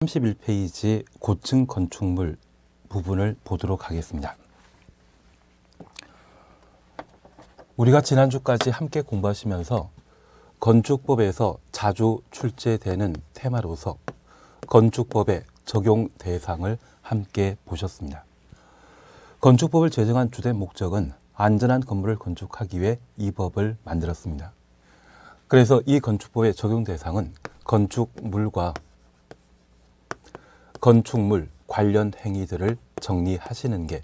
31페이지 고층 건축물 부분을 보도록 하겠습니다. 우리가 지난주까지 함께 공부하시면서 건축법에서 자주 출제되는 테마로서 건축법의 적용 대상을 함께 보셨습니다. 건축법을 제정한 주된 목적은 안전한 건물을 건축하기 위해 이 법을 만들었습니다. 그래서 이 건축법의 적용 대상은 건축물과 건축물 관련 행위들을 정리하시는 게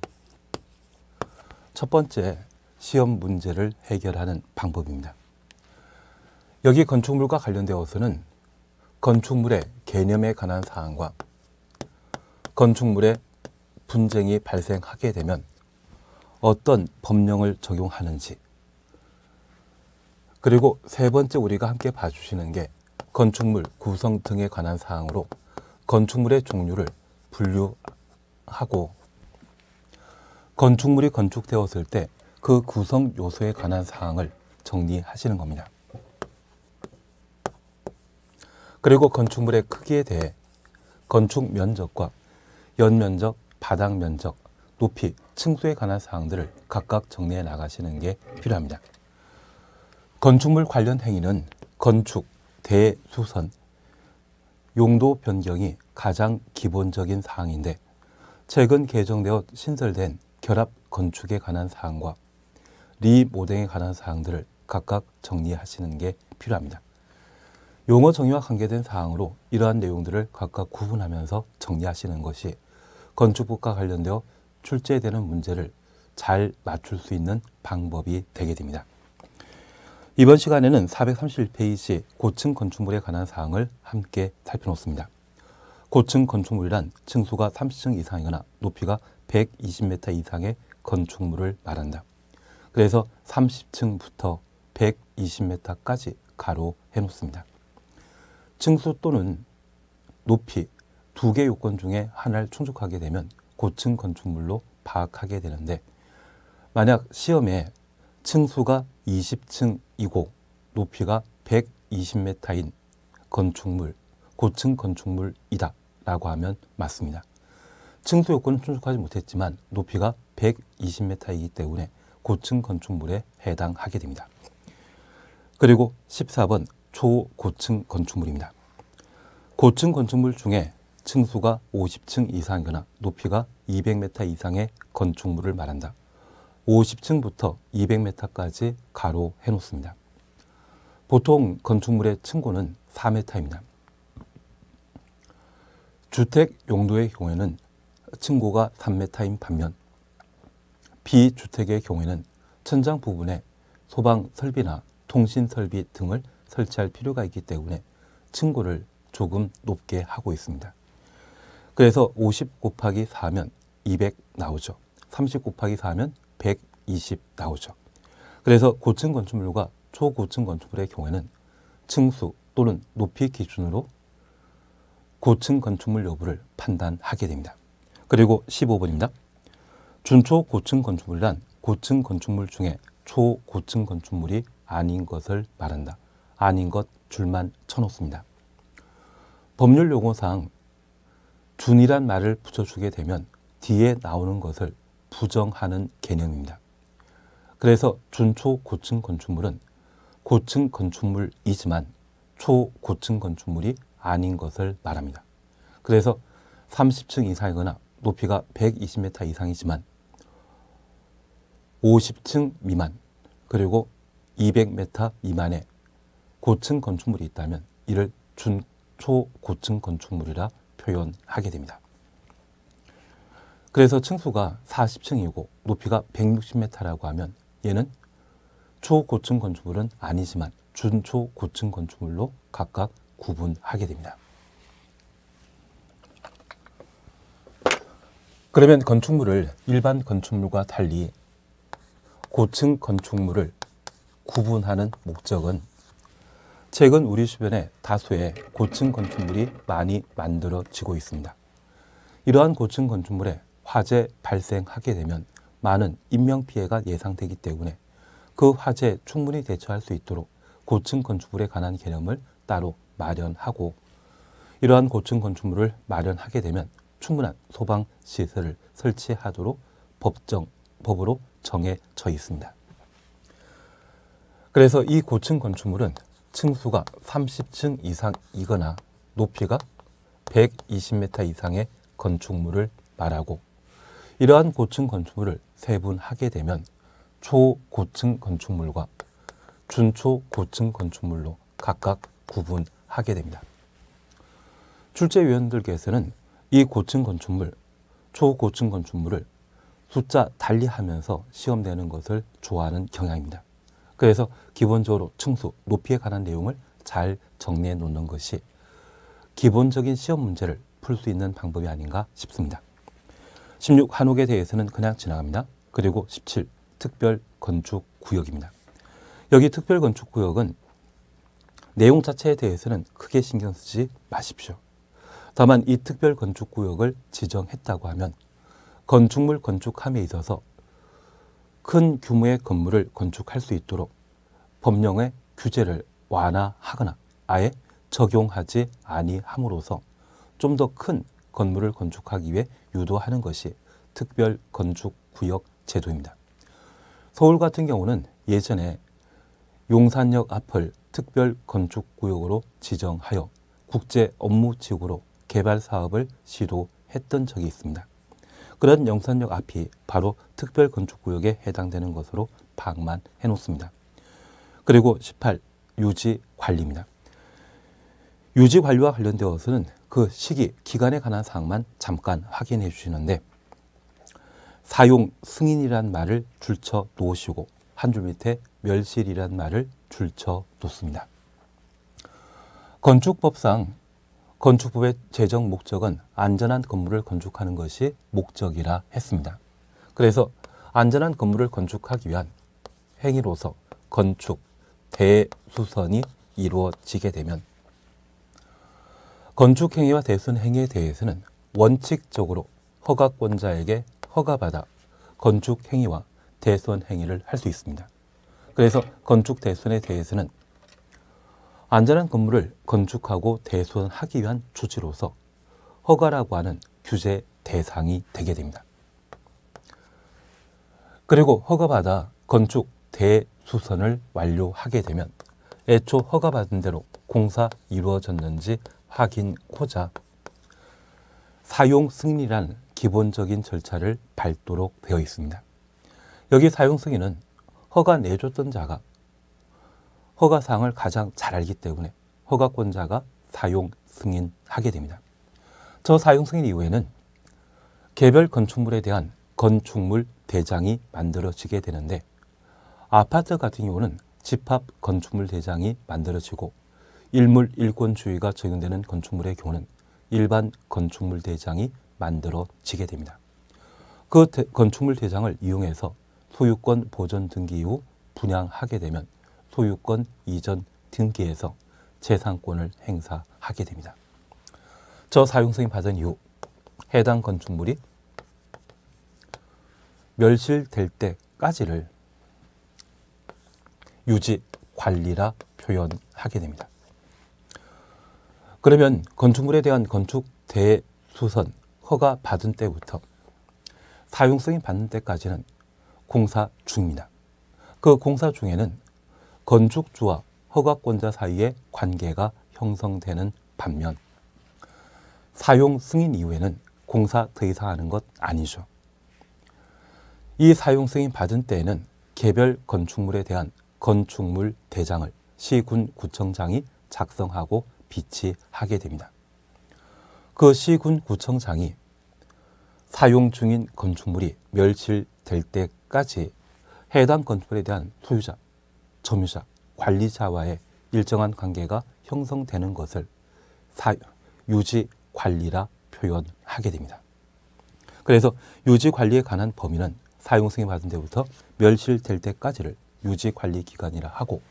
첫 번째 시험 문제를 해결하는 방법입니다. 여기 건축물과 관련되어서는 건축물의 개념에 관한 사항과 건축물의 분쟁이 발생하게 되면 어떤 법령을 적용하는지, 그리고 세 번째 우리가 함께 봐주시는 게 건축물 구성 등에 관한 사항으로 건축물의 종류를 분류하고 건축물이 건축되었을 때 그 구성 요소에 관한 사항을 정리하시는 겁니다. 그리고 건축물의 크기에 대해 건축 면적과 연면적, 바닥 면적, 높이, 층수에 관한 사항들을 각각 정리해 나가시는 게 필요합니다. 건축물 관련 행위는 건축, 대수선, 용도 변경이 가장 기본적인 사항인데 최근 개정되어 신설된 결합 건축에 관한 사항과 리모델링에 관한 사항들을 각각 정리하시는 게 필요합니다. 용어 정의와 관계된 사항으로 이러한 내용들을 각각 구분하면서 정리하시는 것이 건축법과 관련되어 출제되는 문제를 잘 맞출 수 있는 방법이 되게 됩니다. 이번 시간에는 431페이지 고층 건축물에 관한 사항을 함께 살펴놓습니다. 고층 건축물이란 층수가 30층 이상이거나 높이가 120m 이상의 건축물을 말한다. 그래서 30층부터 120m까지 가로 해놓습니다. 층수 또는 높이 두 개 요건 중에 하나를 충족하게 되면 고층 건축물로 파악하게 되는데, 만약 시험에 층수가 20층이고 높이가 120m인 건축물, 고층 건축물이다 라고 하면 맞습니다. 층수 요건은 충족하지 못했지만 높이가 120m이기 때문에 고층 건축물에 해당하게 됩니다. 그리고 14번 초고층 건축물입니다. 고층 건축물 중에 층수가 50층 이상이거나 높이가 200m 이상의 건축물을 말한다. 50층부터 200m까지 가로 해놓습니다. 보통 건축물의 층고는 4m입니다. 주택 용도의 경우에는 층고가 3m인 반면 비주택의 경우에는 천장 부분에 소방 설비나 통신 설비 등을 설치할 필요가 있기 때문에 층고를 조금 높게 하고 있습니다. 그래서 50 곱하기 4면 200 나오죠. 30 곱하기 4면 120 나오죠. 그래서 고층 건축물과 초고층 건축물의 경우에는 층수 또는 높이 기준으로 고층 건축물 여부를 판단하게 됩니다. 그리고 15번입니다. 준초고층 건축물이란 고층 건축물 중에 초고층 건축물이 아닌 것을 말한다. 아닌 것 줄만 쳐놓습니다. 법률 용어상 준이란 말을 붙여주게 되면 뒤에 나오는 것을 부정하는 개념입니다. 그래서 준초고층 건축물은 고층 건축물이지만 초고층 건축물이 아닌 것을 말합니다. 그래서 30층 이상이거나 높이가 120m 이상이지만 50층 미만 그리고 200m 미만의 고층 건축물이 있다면 이를 준초고층 건축물이라 표현하게 됩니다. 그래서 층수가 40층이고 높이가 160m라고 하면 얘는 초고층 건축물은 아니지만 준초고층 건축물로 각각 구분하게 됩니다. 그러면 건축물을 일반 건축물과 달리 고층 건축물을 구분하는 목적은 최근 우리 주변에 다수의 고층 건축물이 많이 만들어지고 있습니다. 이러한 고층 건축물에 화재 발생하게 되면 많은 인명피해가 예상되기 때문에 그 화재에 충분히 대처할 수 있도록 고층 건축물에 관한 개념을 따로 마련하고 이러한 고층 건축물을 마련하게 되면 충분한 소방 시설을 설치하도록 법으로 정해져 있습니다. 그래서 이 고층 건축물은 층수가 30층 이상이거나 높이가 120m 이상의 건축물을 말하고, 이러한 고층 건축물을 세분하게 되면 초고층 건축물과 준초고층 건축물로 각각 구분하게 됩니다. 출제위원들께서는 이 고층 건축물, 초고층 건축물을 숫자 달리하면서 시험되는 것을 좋아하는 경향입니다. 그래서 기본적으로 층수, 높이에 관한 내용을 잘 정리해 놓는 것이 기본적인 시험 문제를 풀 수 있는 방법이 아닌가 싶습니다. 16 한옥에 대해서는 그냥 지나갑니다. 그리고 17 특별 건축 구역입니다. 여기 특별 건축 구역은 내용 자체에 대해서는 크게 신경 쓰지 마십시오. 다만 이 특별 건축 구역을 지정했다고 하면 건축물 건축함에 있어서 큰 규모의 건물을 건축할 수 있도록 법령의 규제를 완화하거나 아예 적용하지 아니함으로써 좀 더 큰 건물을 건축하기 위해 유도하는 것이 특별 건축 구역 제도입니다. 서울 같은 경우는 예전에 용산역 앞을 특별 건축 구역으로 지정하여 국제 업무지구로 개발 사업을 시도했던 적이 있습니다. 그런 용산역 앞이 바로 특별 건축 구역에 해당되는 것으로 파악만 해놓습니다. 그리고 18 유지 관리입니다. 유지 관리와 관련되어서는 그 시기, 기간에 관한 사항만 잠깐 확인해 주시는데, 사용 승인이란 말을 줄쳐 놓으시고 한 줄 밑에 멸실이란 말을 줄쳐 놓습니다. 건축법상 건축법의 제정 목적은 안전한 건물을 건축하는 것이 목적이라 했습니다. 그래서 안전한 건물을 건축하기 위한 행위로서 건축 대수선이 이루어지게 되면 건축 행위와 대수선 행위에 대해서는 원칙적으로 허가권자에게 허가받아 건축 행위와 대수선 행위를 할 수 있습니다. 그래서 건축 대수선에 대해서는 안전한 건물을 건축하고 대수선하기 위한 조치로서 허가라고 하는 규제 대상이 되게 됩니다. 그리고 허가받아 건축 대수선을 완료하게 되면 애초 허가받은 대로 공사 이루어졌는지 확인코자 사용 승인이라는 기본적인 절차를 밟도록 되어 있습니다. 여기 사용 승인은 허가 내줬던 자가 허가사항을 가장 잘 알기 때문에 허가권자가 사용 승인하게 됩니다. 저 사용 승인 이후에는 개별 건축물에 대한 건축물 대장이 만들어지게 되는데, 아파트 같은 경우는 집합 건축물 대장이 만들어지고 일물 일권주의가 적용되는 건축물의 경우는 일반 건축물 대장이 만들어지게 됩니다. 그 건축물 대장을 이용해서 소유권 보전 등기 이후 분양하게 되면 소유권 이전 등기에서 재산권을 행사하게 됩니다. 저 사용승인 받은 이후 해당 건축물이 멸실될 때까지를 유지 관리라 표현하게 됩니다. 그러면 건축물에 대한 건축 대수선 허가 받은 때부터 사용승인 받는 때까지는 공사 중입니다. 그 공사 중에는 건축주와 허가권자 사이의 관계가 형성되는 반면 사용 승인 이후에는 공사 더 이상 하는 것 아니죠. 이 사용 승인 받은 때에는 개별 건축물에 대한 건축물 대장을 시군 구청장이 작성하고 비치하게 됩니다. 그 시군 구청장이 사용 중인 건축물이 멸실될 때까지 해당 건축물에 대한 소유자, 점유자, 관리자와의 일정한 관계가 형성되는 것을 유지 관리라 표현하게 됩니다. 그래서 유지 관리에 관한 범위는 사용 승인 받은 때부터 멸실될 때까지를 유지 관리 기간이라 하고,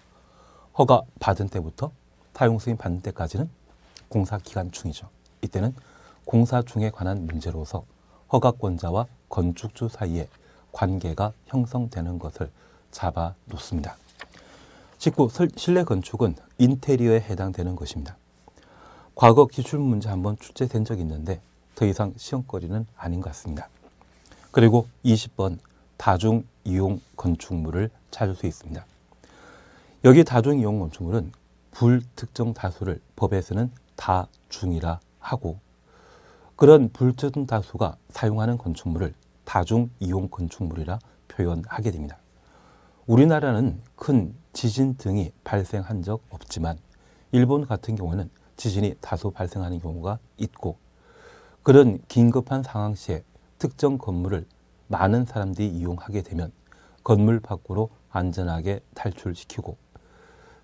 허가 받은 때부터 사용 승인 받는 때까지는 공사 기간 중이죠. 이때는 공사 중에 관한 문제로서 허가권자와 건축주 사이에 관계가 형성되는 것을 잡아 놓습니다. 19. 실내 건축은 인테리어에 해당되는 것입니다. 과거 기출문제 한번 출제된 적이 있는데 더 이상 시험거리는 아닌 것 같습니다. 그리고 20번 다중이용 건축물을 찾을 수 있습니다. 여기 다중이용 건축물은 불특정 다수를 법에서는 다중이라 하고 그런 불특정 다수가 사용하는 건축물을 다중이용 건축물이라 표현하게 됩니다. 우리나라는 큰 지진 등이 발생한 적 없지만 일본 같은 경우는 지진이 다소 발생하는 경우가 있고 그런 긴급한 상황 시에 특정 건물을 많은 사람들이 이용하게 되면 건물 밖으로 안전하게 탈출시키고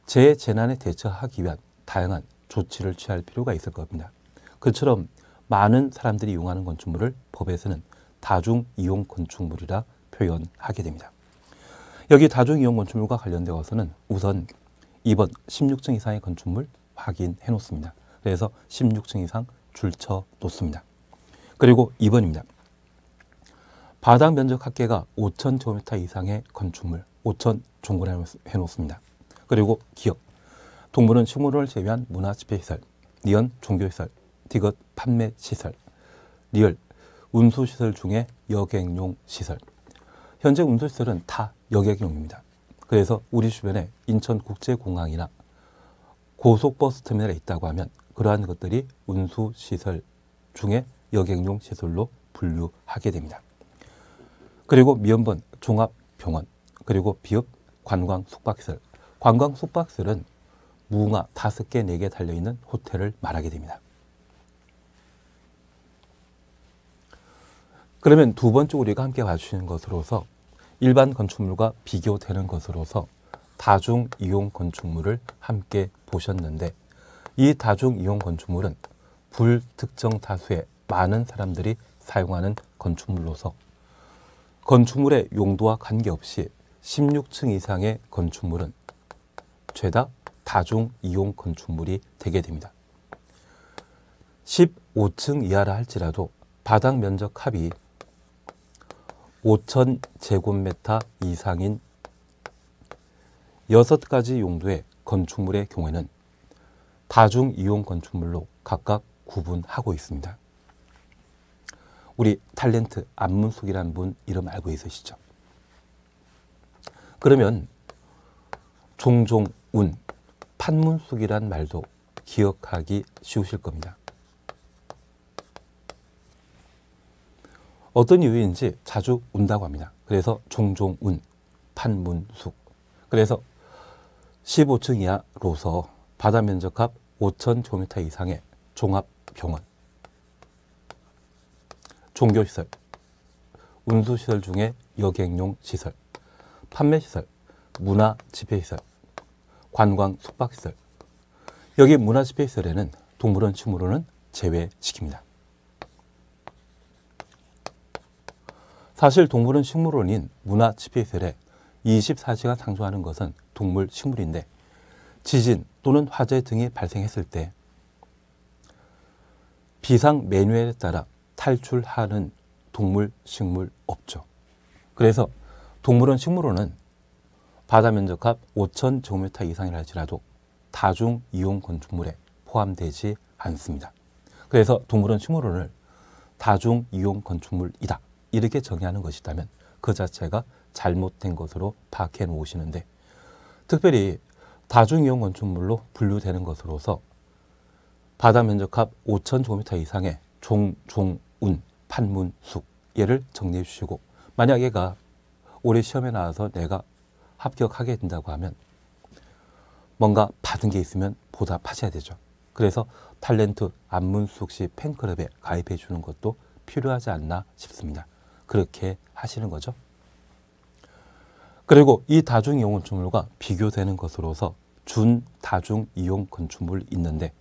재재난에 대처하기 위한 다양한 조치를 취할 필요가 있을 겁니다. 그처럼 많은 사람들이 이용하는 건축물을 법에서는 다중이용 건축물이라 표현하게 됩니다. 여기 다중이용 건축물과 관련되어서는 우선 2번 16층 이상의 건축물 확인해 놓습니다. 그래서 16층 이상 줄쳐 놓습니다. 그리고 2번입니다. 바닥 면적 합계가 5,000제곱미터 이상의 건축물 5,000 종군해 놓습니다. 그리고 기업, 동물원 식물원을 제외한 문화집회시설, 리언 종교시설, 디귿 판매시설, 리얼 운수시설 중에 여객용 시설. 현재 운수시설은 다 여객용입니다. 그래서 우리 주변에 인천국제공항이나 고속버스터미널에 있다고 하면 그러한 것들이 운수시설 중에 여객용 시설로 분류하게 됩니다. 그리고 미연번 종합병원, 그리고 비읍 관광 숙박시설. 관광 숙박시설은 무궁화 5개, 4개 달려있는 호텔을 말하게 됩니다. 그러면 두 번째 우리가 함께 봐주시는 것으로서 일반 건축물과 비교되는 것으로서 다중이용 건축물을 함께 보셨는데 이 다중이용 건축물은 불특정 다수의 많은 사람들이 사용하는 건축물로서 건축물의 용도와 관계없이 16층 이상의 건축물은 죄다 다중이용 건축물이 되게 됩니다. 15층 이하라 할지라도 바닥 면적 합이 5,000제곱미터 이상인 6가지 용도의 건축물의 경우에는 다중이용 건축물로 각각 구분하고 있습니다. 우리 탤런트 안문숙이라는 분 이름 알고 있으시죠? 그러면 종종 운, 판문숙이란 말도 기억하기 쉬우실 겁니다. 어떤 이유인지 자주 운다고 합니다. 그래서 종종 운, 판문숙. 그래서 15층 이하로서 바닥 면적합 5,000제곱미터 이상의 종합병원, 종교시설, 운수시설 중에 여객용 시설, 판매시설, 문화집회시설, 관광 숙박시설. 여기 문화집회시설에는 동물원, 식물원은 제외시킵니다. 사실 동물원, 식물원인 문화집회시설에 24시간 상주하는 것은 동물, 식물인데 지진 또는 화재 등이 발생했을 때 비상 매뉴얼에 따라 탈출하는 동물, 식물 없죠. 그래서 동물원, 식물원은 바다 면적합 5,000제곱미터 이상이라 할지라도 다중이용 건축물에 포함되지 않습니다. 그래서 동물원, 식물원을 다중이용 건축물이다 이렇게 정의하는 것이라면 그 자체가 잘못된 것으로 파악해 놓으시는데 특별히 다중이용 건축물로 분류되는 것으로서 바닥 면적합 5,000제곱미터 이상의 종운, 판문숙 얘를 정리해 주시고 만약 얘가 올해 시험에 나와서 내가 합격하게 된다고 하면 뭔가 받은 게 있으면 보답하셔야 되죠. 그래서 탤런트 안문숙 씨 팬클럽에 가입해 주는 것도 필요하지 않나 싶습니다. 그렇게 하시는 거죠. 그리고 이 다중이용 건축물과 비교되는 것으로서 준다중이용 건축물이 있는데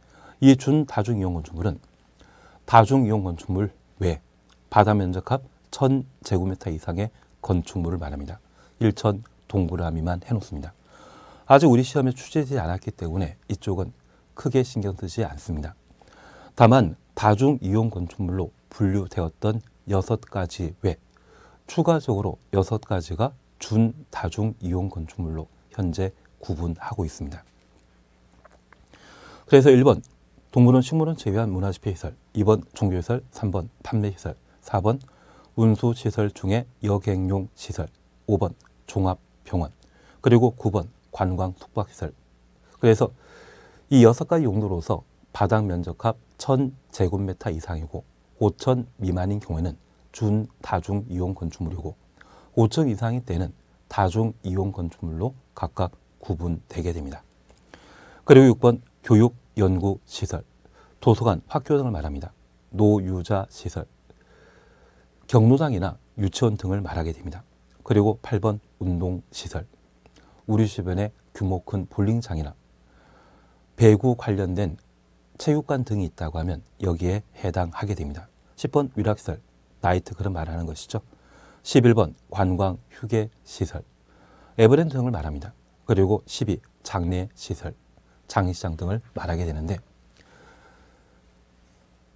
이 준다중이용 건축물은 다중이용 건축물 외 바닥 면적합 1,000제곱미터 이상의 건축물을 말합니다. 1,000 동그라미만 해놓습니다. 아직 우리 시험에 출제되지 않았기 때문에 이쪽은 크게 신경 쓰지 않습니다. 다만 다중이용 건축물로 분류되었던 6가지 외 추가적으로 6가지가 준다중이용 건축물로 현재 구분하고 있습니다. 그래서 1번 동물원, 식물원 제외한 문화집회시설, 2번 종교시설, 3번 판매시설, 4번 운수시설 중에 여객용 시설, 5번 종합병원, 그리고 9번 관광 숙박시설. 그래서 이 6가지 용도로서 바닥 면적합 1000제곱미터 이상이고 5천 미만인 경우에는 준다중 이용 건축물이고 5천 이상일 때는 다중 이용 건축물로 각각 구분되게 됩니다. 그리고 6번 교육, 연구 시설, 도서관, 학교 등을 말합니다. 노유자 시설, 경로당이나 유치원 등을 말하게 됩니다. 그리고 8번 운동 시설, 우리 주변에 규모 큰 볼링장이나 배구 관련된 체육관 등이 있다고 하면 여기에 해당하게 됩니다. 10번 위락시설, 나이트클럽 말하는 것이죠. 11번 관광 휴게시설, 에버랜드 등을 말합니다. 그리고 12 장례시설, 장례시장 등을 말하게 되는데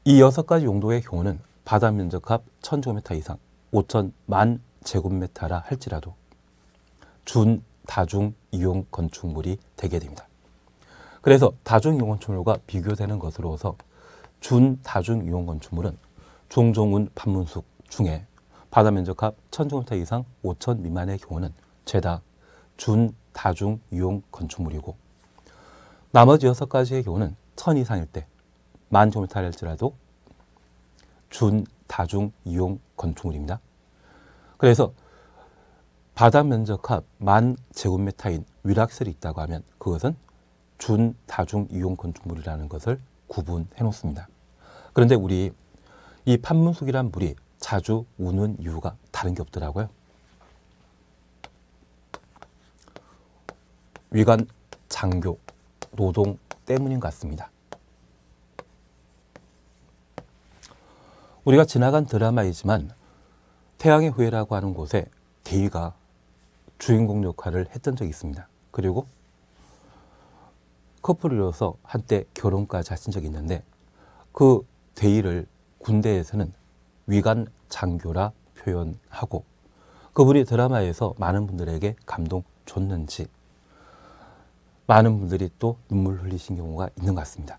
이 6가지 용도의 경우는 바닥 면적합 1000제곱미터 이상 5천만 제곱미터라 할지라도 준 다중 이용 건축물이 되게 됩니다. 그래서 다중 이용 건축물과 비교되는 것으로서 준 다중 이용 건축물은 종종운 판문숙 중에 바닥 면적합 1000제곱미터 이상 5천 미만의 경우는 죄다 준 다중 이용 건축물이고 나머지 6가지의 경우는 1000 이상일 때 10,000제곱미터 할지라도 준 다중 이용 건축물입니다. 그래서 바닥 면적합 10,000제곱미터인 위락시설이 있다고 하면 그것은 준 다중 이용 건축물이라는 것을 구분해 놓습니다. 그런데 우리 이 판문숙이란 물이 자주 우는 이유가 다른 게 없더라고요. 위관, 장교, 노동 때문인 것 같습니다. 우리가 지나간 드라마이지만 태양의 후예라고 하는 곳에 대위가 주인공 역할을 했던 적이 있습니다. 그리고 커플이어서 한때 결혼까지 하신 적이 있는데 그 대위를 군대에서는 위관 장교라 표현하고 그분이 드라마에서 많은 분들에게 감동 줬는지 많은 분들이 또 눈물 흘리신 경우가 있는 것 같습니다.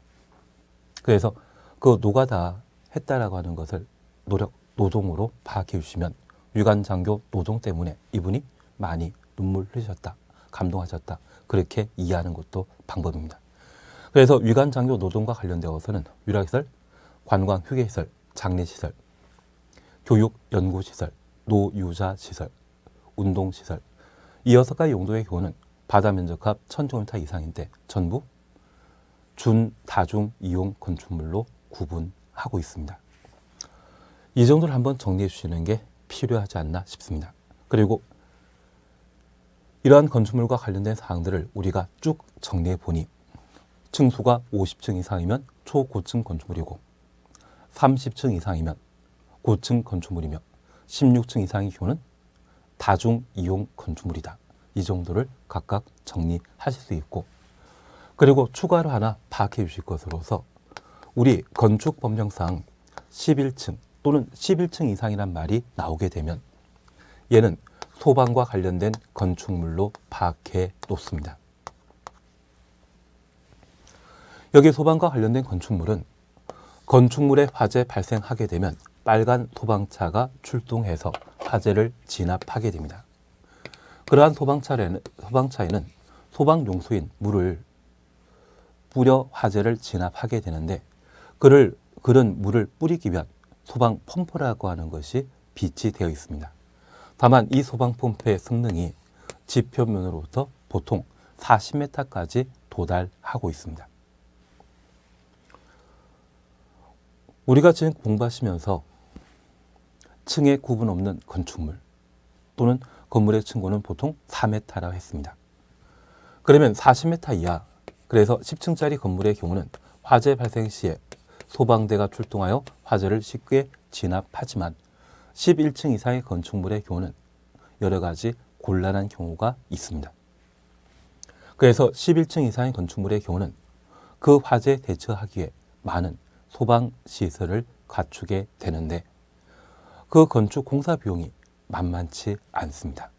그래서 그 노가다 했다라고 하는 것을 노동으로 파악해 주시면 위관 장교 노동 때문에 이분이 많이 눈물 흘리셨다, 감동하셨다 그렇게 이해하는 것도 방법입니다. 그래서 위관 장교 노동과 관련되어서는 위락시설, 관광 휴게시설, 장례시설, 교육 연구시설, 노유자시설, 운동시설 이 6가지 용도의 경우는 바닥 면적합 1000제곱미터 이상인데 전부 준 다중 이용 건축물로 구분하고 있습니다. 이 정도를 한번 정리해 주시는 게 필요하지 않나 싶습니다. 그리고 이러한 건축물과 관련된 사항들을 우리가 쭉 정리해 보니 층수가 50층 이상이면 초고층 건축물이고 30층 이상이면 고층 건축물이며 16층 이상의 경우는 다중 이용 건축물이다. 이 정도를 각각 정리하실 수 있고 그리고 추가로 하나 파악해 주실 것으로서 우리 건축법령상 11층 또는 11층 이상이란 말이 나오게 되면 얘는 소방과 관련된 건축물로 파악해 놓습니다. 여기 소방과 관련된 건축물은 건축물에 화재 발생하게 되면 빨간 소방차가 출동해서 화재를 진압하게 됩니다. 그러한 소방차에는 소방용소인 물을 뿌려 화재를 진압하게 되는데 그런 물을 뿌리기 위한 소방 펌프라고 하는 것이 비치되어 있습니다. 다만 이 소방 펌프의 성능이 지표면으로부터 보통 40m까지 도달하고 있습니다. 우리가 지금 공부하시면서 층의 구분 없는 건축물 또는 건물의 층고는 보통 4m라고 했습니다. 그러면 40m 이하, 그래서 10층짜리 건물의 경우는 화재 발생 시에 소방대가 출동하여 화재를 쉽게 진압하지만 11층 이상의 건축물의 경우는 여러 가지 곤란한 경우가 있습니다. 그래서 11층 이상의 건축물의 경우는 그 화재에 대처하기에 많은 소방시설을 갖추게 되는데 그 건축 공사 비용이 만만치 않습니다.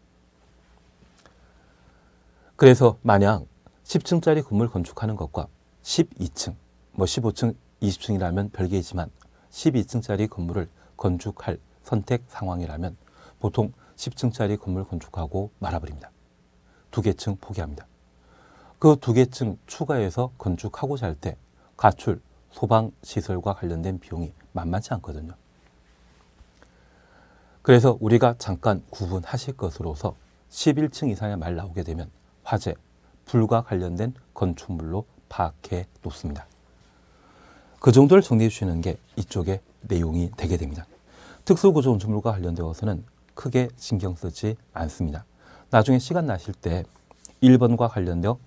그래서 만약 10층짜리 건물 건축하는 것과 12층 뭐 15층, 20층이라면 별개이지만 12층짜리 건물을 건축할 선택 상황이라면 보통 10층짜리 건물 건축하고 말아버립니다. 2개 층 포기합니다. 그 2개 층 추가해서 건축하고자 할 때 가출, 소방시설과 관련된 비용이 만만치 않거든요. 그래서 우리가 잠깐 구분하실 것으로서 11층 이상의 말 나오게 되면 화재, 불과 관련된 건축물로 파악해 놓습니다. 그 정도를 정리해 주시는 게 이쪽의 내용이 되게 됩니다. 특수구조 건축물과 관련되어서는 크게 신경 쓰지 않습니다. 나중에 시간 나실 때 1번과 관련되어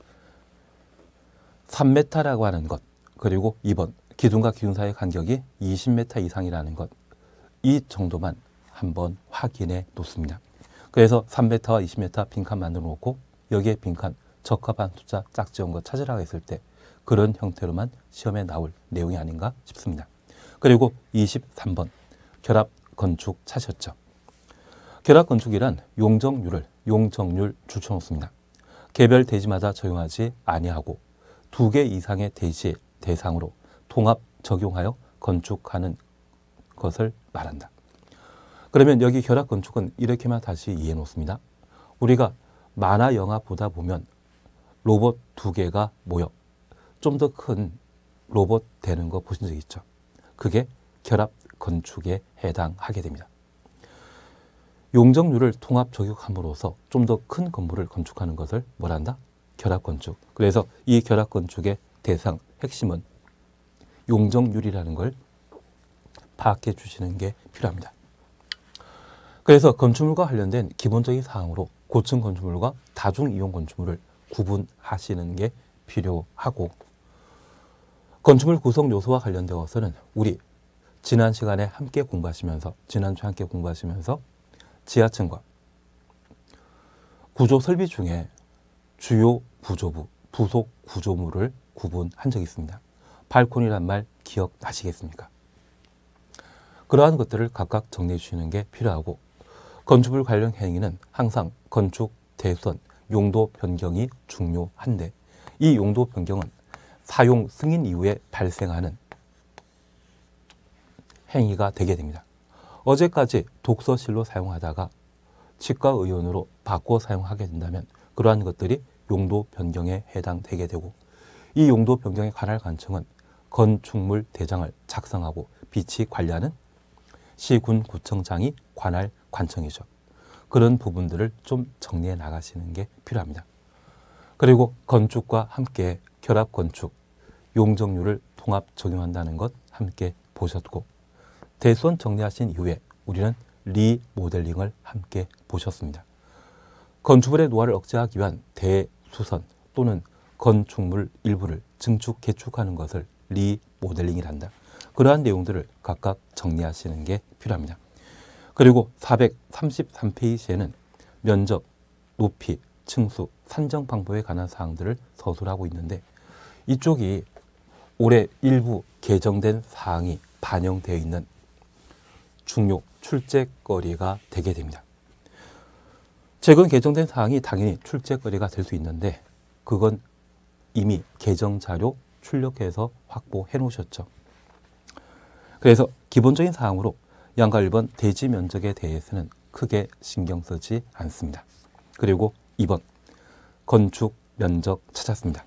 3m라고 하는 것, 그리고 2번 기둥과 기둥 사이의 간격이 20m 이상이라는 것, 이 정도만 한번 확인해 놓습니다. 그래서 3m와 20m 빈칸 만들어 놓고 여기에 빈칸 적합한 숫자 짝지은 거 찾으라고 했을 때 그런 형태로만 시험에 나올 내용이 아닌가 싶습니다. 그리고 23번 결합 건축 찾으셨죠? 결합 건축이란 용적률 줄쳐놓습니다. 개별 대지마다 적용하지 아니하고 2개 이상의 대지의 대상으로 통합 적용하여 건축하는 것을 말한다. 그러면 여기 결합 건축은 이렇게만 다시 이해해 놓습니다. 우리가 만화 영화 보다 보면 로봇 2개가 모여 좀 더 큰 로봇 되는 거 보신 적 있죠? 그게 결합 건축에 해당하게 됩니다. 용적률을 통합 적용함으로써 좀 더 큰 건물을 건축하는 것을 뭐란다? 결합 건축. 그래서 이 결합 건축의 대상, 핵심은 용적률이라는 걸 파악해 주시는 게 필요합니다. 그래서 건축물과 관련된 기본적인 사항으로 고층 건축물과 다중이용 건축물을 구분하시는 게 필요하고, 건축물 구성 요소와 관련되어서는 우리 지난 시간에 함께 공부하시면서, 지난주에 함께 공부하시면서 지하층과 구조 설비 중에 주요 구조부, 부속 구조물을 구분한 적이 있습니다. 발코니란 말 기억나시겠습니까? 그러한 것들을 각각 정리해 주시는 게 필요하고, 건축물 관련 행위는 항상 건축, 대수원, 용도 변경이 중요한데 이 용도 변경은 사용 승인 이후에 발생하는 행위가 되게 됩니다. 어제까지 독서실로 사용하다가 치과의원으로 바꿔 사용하게 된다면 그러한 것들이 용도 변경에 해당되게 되고, 이 용도 변경의 관할 관청은 건축물 대장을 작성하고 비치 관리하는 시군 구청장이 관할 관청이죠. 그런 부분들을 좀 정리해 나가시는 게 필요합니다. 그리고 건축과 함께 결합 건축, 용적률을 통합 적용한다는 것 함께 보셨고, 대수원 정리하신 이후에 우리는 리모델링을 함께 보셨습니다. 건축물의 노화를 억제하기 위한 대수선 또는 건축물 일부를 증축, 개축하는 것을 리모델링이란다. 그러한 내용들을 각각 정리하시는 게 필요합니다. 그리고 433페이지에는 면적, 높이, 층수, 산정 방법에 관한 사항들을 서술하고 있는데 이쪽이 올해 일부 개정된 사항이 반영되어 있는 중요 출제거리가 되게 됩니다. 최근 개정된 사항이 당연히 출제거리가 될 수 있는데 그건 이미 개정 자료 출력해서 확보해 놓으셨죠. 그래서 기본적인 사항으로 양가 1번 대지 면적에 대해서는 크게 신경 쓰지 않습니다. 그리고 2번 건축 면적 찾았습니다.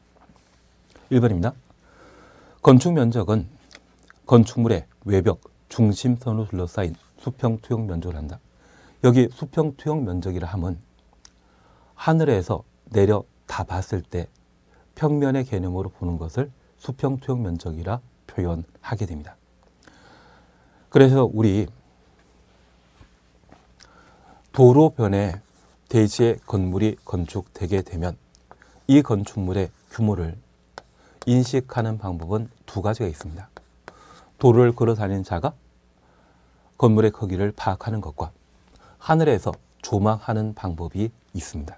1번입니다. 건축 면적은 건축물의 외벽, 중심선으로 둘러싸인 수평 투영 면적을 한다. 여기 수평 투영 면적이라 함은 하늘에서 내려 다 봤을 때 평면의 개념으로 보는 것을 수평 투영 면적이라 표현하게 됩니다. 그래서 우리 도로변에 대지의 건물이 건축되게 되면 이 건축물의 규모를 인식하는 방법은 2가지가 있습니다. 도로를 걸어 다니는 자가 건물의 크기를 파악하는 것과 하늘에서 조망하는 방법이 있습니다.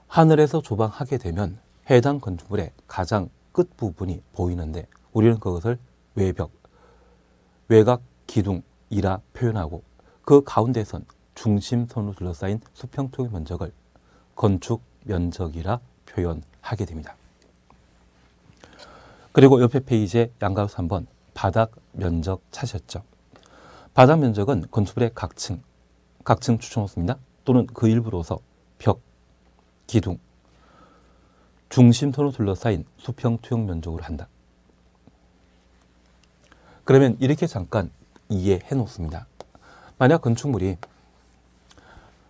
하늘에서 조망하게 되면 해당 건축물의 가장 끝부분이 보이는데 우리는 그것을 외벽, 외곽 기둥이라 표현하고 그 가운데선 중심선으로 둘러싸인 수평투영 면적을 건축 면적이라 표현하게 됩니다. 그리고 옆에 페이지에 양가로 3번 바닥 면적 찾으셨죠. 바닥 면적은 건축물의 각층 추천호수입니다. 또는 그 일부로서 벽, 기둥, 중심선으로 둘러싸인 수평 투영 면적으로 한다. 그러면 이렇게 잠깐 이해해 놓습니다. 만약 건축물이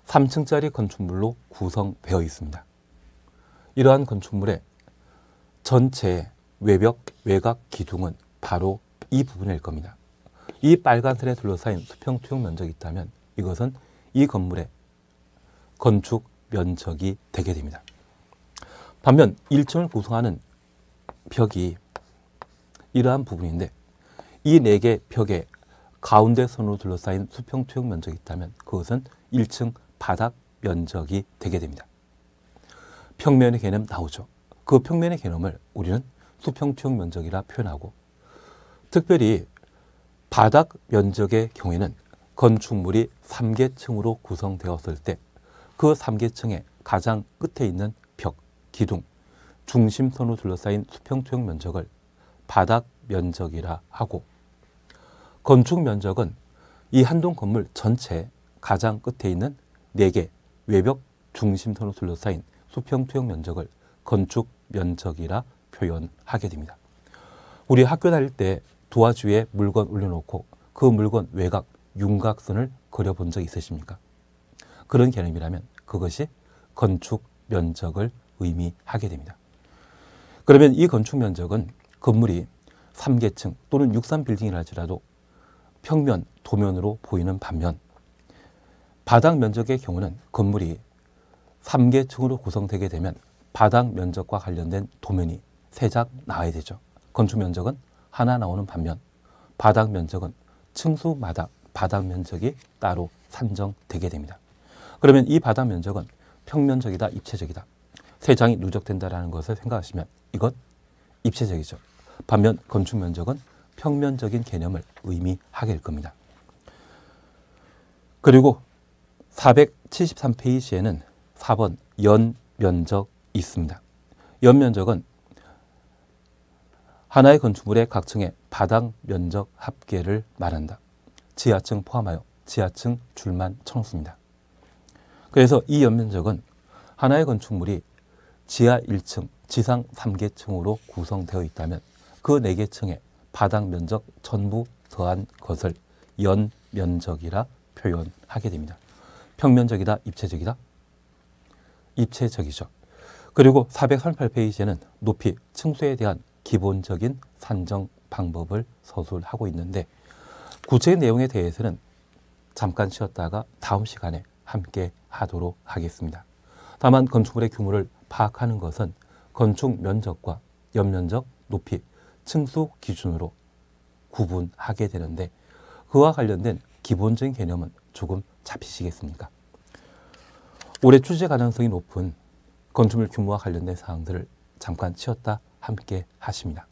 3층짜리 건축물로 구성되어 있습니다. 이러한 건축물의 전체 외벽, 외곽 기둥은 바로 이 부분일 겁니다. 이 빨간 선에 둘러싸인 수평 투영 면적이 있다면 이것은 이 건물의 건축 면적이 되게 됩니다. 반면 1층을 구성하는 벽이 이러한 부분인데 이 4개 벽의 가운데 선으로 둘러싸인 수평 투영 면적이 있다면 그것은 1층 바닥 면적이 되게 됩니다. 평면의 개념 나오죠. 그 평면의 개념을 우리는 수평 투영 면적이라 표현하고, 특별히 바닥 면적의 경우에는 건축물이 3계층으로 구성되었을 때 그 3계층의 가장 끝에 있는 벽, 기둥, 중심선으로 둘러싸인 수평 투영 면적을 바닥 면적이라 하고, 건축 면적은 이 한 동 건물 전체 가장 끝에 있는 4개 외벽 중심선으로 둘러싸인 수평 투영 면적을 건축 면적이라 표현하게 됩니다. 우리 학교 다닐 때 도화지에 물건 올려놓고 그 물건 외곽 윤곽선을 그려본 적 있으십니까? 그런 개념이라면 그것이 건축 면적을 의미하게 됩니다. 그러면 이 건축 면적은 건물이 3계층 또는 63빌딩이라 할지라도 평면, 도면으로 보이는 반면 바닥 면적의 경우는 건물이 3계층으로 구성되게 되면 바닥 면적과 관련된 도면이 3장 나와야 되죠. 건축 면적은 하나 나오는 반면 바닥 면적은 층수마다 바닥 면적이 따로 산정되게 됩니다. 그러면 이 바닥 면적은 평면적이다, 입체적이다. 3장이 누적된다는 것을 생각하시면 이것 입체적이죠. 반면 건축 면적은 평면적인 개념을 의미하게 될 겁니다. 그리고 473페이지에는 4번 연면적 있습니다. 연면적은 하나의 건축물의 각 층의 바닥 면적 합계를 말한다. 지하층 포함하여 지하층 줄만 쳐놓습니다. 그래서 이 연면적은 하나의 건축물이 지하 1층, 지상 3계층으로 구성되어 있다면 그 4계층의 바닥 면적 전부 더한 것을 연면적이라 표현하게 됩니다. 평면적이다, 입체적이다? 입체적이죠. 그리고 438페이지에는 높이, 층수에 대한 기본적인 산정 방법을 서술하고 있는데 구체적인 내용에 대해서는 잠깐 쉬었다가 다음 시간에 함께 하도록 하겠습니다. 다만 건축물의 규모를 파악하는 것은 건축 면적과 연면적, 높이, 층수 기준으로 구분하게 되는데 그와 관련된 기본적인 개념은 조금 잡히시겠습니까? 올해 출제 가능성이 높은 건축물 규모와 관련된 사항들을 잠깐 쉬었다 함께 하십니다.